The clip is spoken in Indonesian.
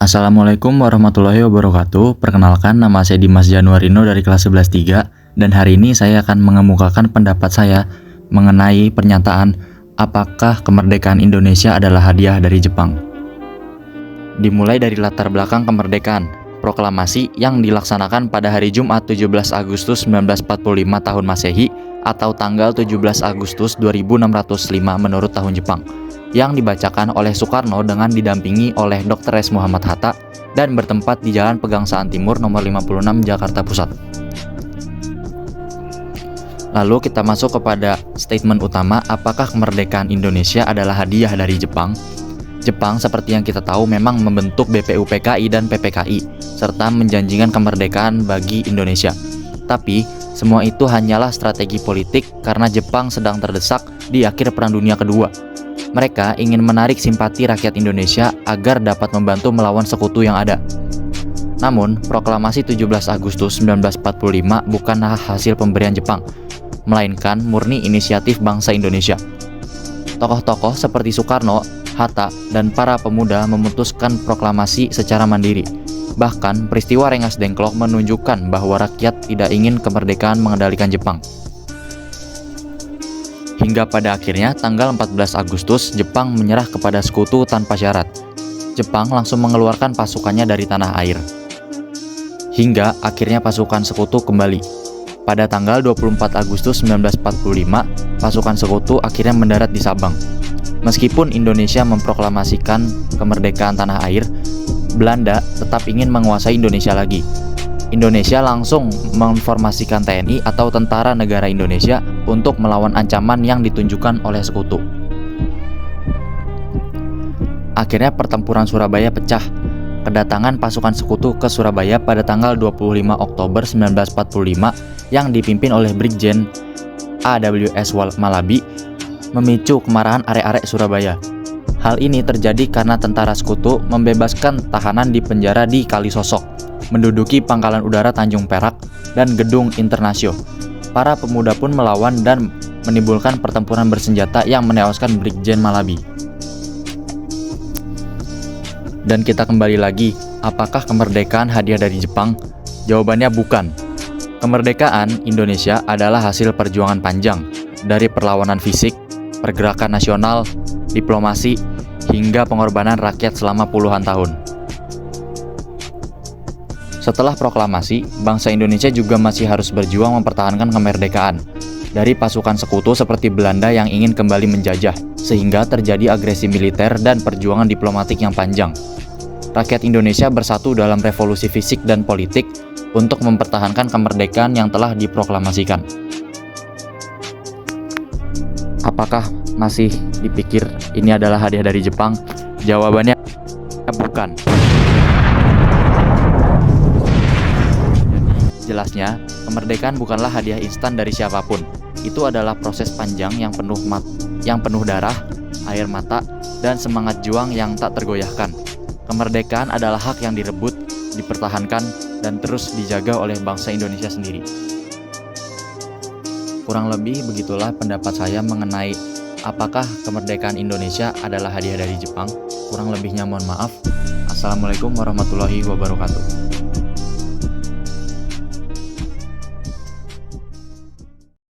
Assalamualaikum warahmatullahi wabarakatuh. Perkenalkan, nama saya Dimas Januarino dari kelas 11-3 dan hari ini saya akan mengemukakan pendapat saya mengenai pernyataan apakah kemerdekaan Indonesia adalah hadiah dari Jepang. Dimulai dari latar belakang kemerdekaan, proklamasi yang dilaksanakan pada hari Jumat 17 Agustus 1945 tahun Masehi atau tanggal 17 Agustus 2605 menurut tahun Jepang, yang dibacakan oleh Soekarno dengan didampingi oleh Dr. S. Muhammad Hatta dan bertempat di Jalan Pegangsaan Timur nomor 56 Jakarta Pusat. Lalu kita masuk kepada statement utama, apakah kemerdekaan Indonesia adalah hadiah dari Jepang? Jepang seperti yang kita tahu memang membentuk BPUPKI dan PPKI serta menjanjikan kemerdekaan bagi Indonesia. Tapi semua itu hanyalah strategi politik karena Jepang sedang terdesak di akhir Perang Dunia Kedua. Mereka ingin menarik simpati rakyat Indonesia agar dapat membantu melawan sekutu yang ada. Namun, proklamasi 17 Agustus 1945 bukanlah hasil pemberian Jepang, melainkan murni inisiatif bangsa Indonesia. Tokoh-tokoh seperti Soekarno, Hatta, dan para pemuda memutuskan proklamasi secara mandiri. Bahkan, peristiwa Rengas Dengklok menunjukkan bahwa rakyat tidak ingin kemerdekaan mengendalikan Jepang. Hingga pada akhirnya tanggal 14 Agustus Jepang menyerah kepada sekutu tanpa syarat. Jepang langsung mengeluarkan pasukannya dari tanah air. Hingga akhirnya pasukan sekutu kembali. Pada tanggal 24 Agustus 1945, pasukan sekutu akhirnya mendarat di Sabang. Meskipun Indonesia memproklamasikan kemerdekaan tanah air, Belanda tetap ingin menguasai Indonesia lagi. Indonesia langsung memformasikan TNI atau Tentara Negara Indonesia untuk melawan ancaman yang ditunjukkan oleh sekutu. Akhirnya pertempuran Surabaya pecah. Kedatangan pasukan sekutu ke Surabaya pada tanggal 25 Oktober 1945 yang dipimpin oleh Brigjen A.W.S. Malabi memicu kemarahan arek-arek Surabaya. Hal ini terjadi karena tentara sekutu membebaskan tahanan di penjara di Kalisosok, menduduki Pangkalan Udara Tanjung Perak dan Gedung Internasio. Para pemuda pun melawan dan menimbulkan pertempuran bersenjata yang menewaskan Brigjen Malabi. Dan kita kembali lagi, apakah kemerdekaan hadiah dari Jepang? Jawabannya bukan. Kemerdekaan Indonesia adalah hasil perjuangan panjang, dari perlawanan fisik, pergerakan nasional, diplomasi, hingga pengorbanan rakyat selama puluhan tahun. Setelah proklamasi, bangsa Indonesia juga masih harus berjuang mempertahankan kemerdekaan dari pasukan sekutu seperti Belanda yang ingin kembali menjajah, sehingga terjadi agresi militer dan perjuangan diplomatik yang panjang. Rakyat Indonesia bersatu dalam revolusi fisik dan politik untuk mempertahankan kemerdekaan yang telah diproklamasikan. Apakah masih dipikir ini adalah hadiah dari Jepang? Jawabannya bukan. Jelasnya, kemerdekaan bukanlah hadiah instan dari siapapun. Itu adalah proses panjang yang penuh darah, air mata, dan semangat juang yang tak tergoyahkan. Kemerdekaan adalah hak yang direbut, dipertahankan, dan terus dijaga oleh bangsa Indonesia sendiri. Kurang lebih begitulah pendapat saya mengenai apakah kemerdekaan Indonesia adalah hadiah dari Jepang. Kurang lebihnya mohon maaf. Assalamualaikum warahmatullahi wabarakatuh.